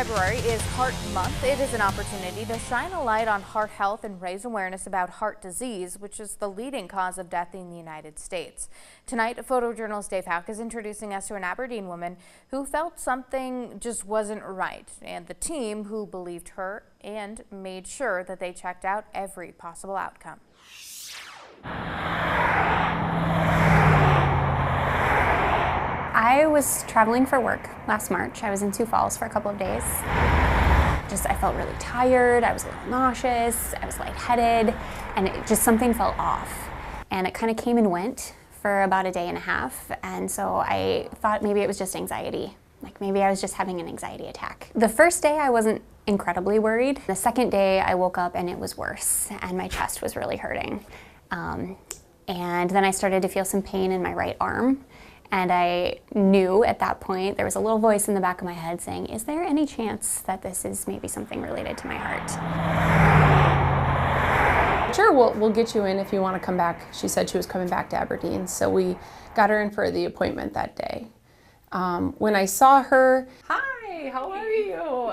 February is Heart Month. It is an opportunity to shine a light on heart health and raise awareness about heart disease, which is the leading cause of death in the United States. Tonight, photojournalist Dave Houck is introducing us to an Aberdeen woman who felt something just wasn't right, and the team who believed her and made sure that they checked out every possible outcome. I was traveling for work last March. I was in Sioux Falls for a couple of days. I felt really tired, I was a little nauseous, I was lightheaded, and something felt off. And it kind of came and went for about a day and a half, and so I thought maybe it was just anxiety. Like maybe I was just having an anxiety attack. The first day I wasn't incredibly worried. The second day I woke up and it was worse, and my chest was really hurting. And then I started to feel some pain in my right arm. And I knew at that point, there was a little voice in the back of my head saying, is there any chance that this is maybe something related to my heart? Sure, we'll get you in if you want to come back. She said she was coming back to Aberdeen, so we got her in for the appointment that day. When I saw her, hi, how are you?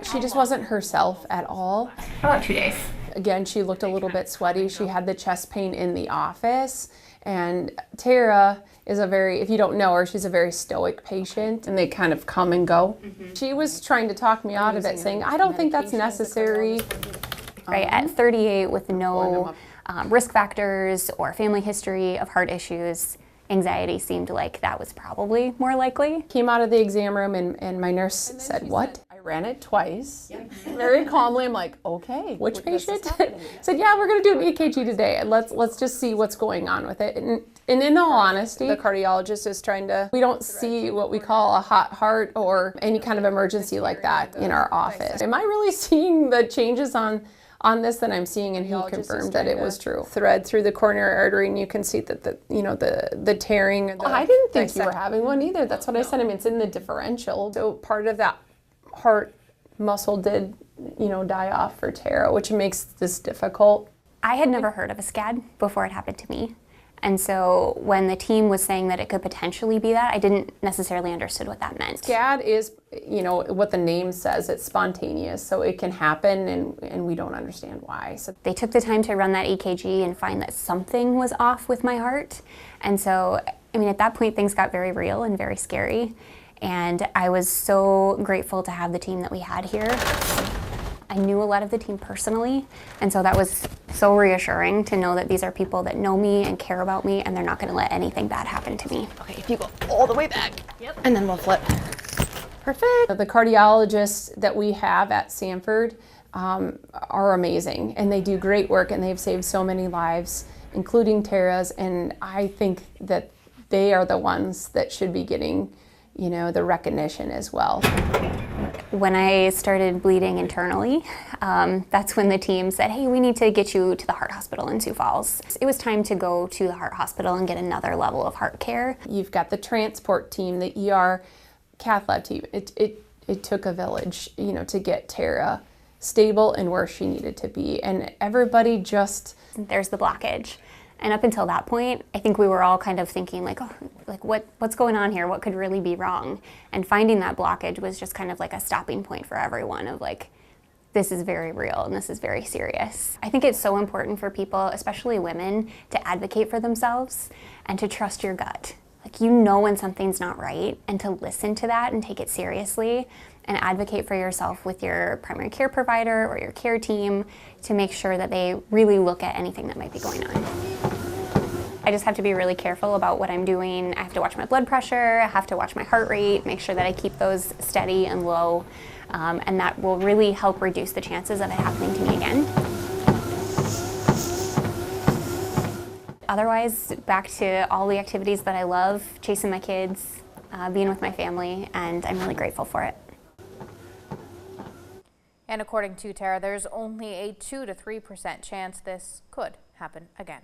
She just wasn't herself at all. About 2 days. Again, she looked a little bit sweaty. She had the chest pain in the office. And Tara is if you don't know her, she's a very stoic patient, and they kind of come and go. She was trying to talk me out of it, saying, I don't think that's necessary. Right, at 38 with no risk factors or family history of heart issues, anxiety seemed like that was probably more likely. Came out of the exam room and my nurse said, what? I ran it twice. Very calmly, I'm like, okay, which patient? Said, yeah, we're gonna do an EKG today, and let's just see what's going on with it. And in all honesty, the cardiologist is we don't see what we call a hot heart or any kind of emergency like that in our office. Am I really seeing the changes on this that I'm seeing? And he confirmed that it was true. Thread through the coronary artery, and you can see that the tearing. I didn't think you were having one either. That's what I said. I mean, it's in the differential. So part of that heart muscle did, die off for Tara, which makes this difficult. I had never heard of a SCAD before it happened to me. And so when the team was saying that it could potentially be that, I didn't necessarily understand what that meant. SCAD is, what the name says, it's spontaneous, so it can happen and we don't understand why. So they took the time to run that EKG and find that something was off with my heart. And so, at that point things got very real and very scary. And I was so grateful to have the team that we had here. I knew a lot of the team personally, and so that was so reassuring to know that these are people that know me and care about me, and they're not going to let anything bad happen to me. Okay, if you go all the way back, and then we'll flip. Perfect. The cardiologists that we have at Sanford are amazing, and they do great work, and they've saved so many lives, including Tara's, and I think that they are the ones that should be getting the recognition as well. When I started bleeding internally, that's when the team said, hey, we need to get you to the heart hospital in Sioux Falls. It was time to go to the heart hospital and get another level of heart care. You've got the transport team, the ER cath lab team. It took a village, to get Tara stable and where she needed to be. And everybody there's the blockage. And up until that point, I think we were all kind of thinking what's going on here? What could really be wrong? And finding that blockage was just kind of like a stopping point for everyone of this is very real and this is very serious. I think it's so important for people, especially women, to advocate for themselves and to trust your gut. When something's not right, and to listen to that and take it seriously and advocate for yourself with your primary care provider or your care team to make sure that they really look at anything that might be going on. I just have to be really careful about what I'm doing. I have to watch my blood pressure, I have to watch my heart rate, make sure that I keep those steady and low, and that will really help reduce the chances of it happening to me again. Otherwise, back to all the activities that I love, chasing my kids, being with my family, and I'm really grateful for it. And according to Tara, there's only a 2 to 3% chance this could happen again.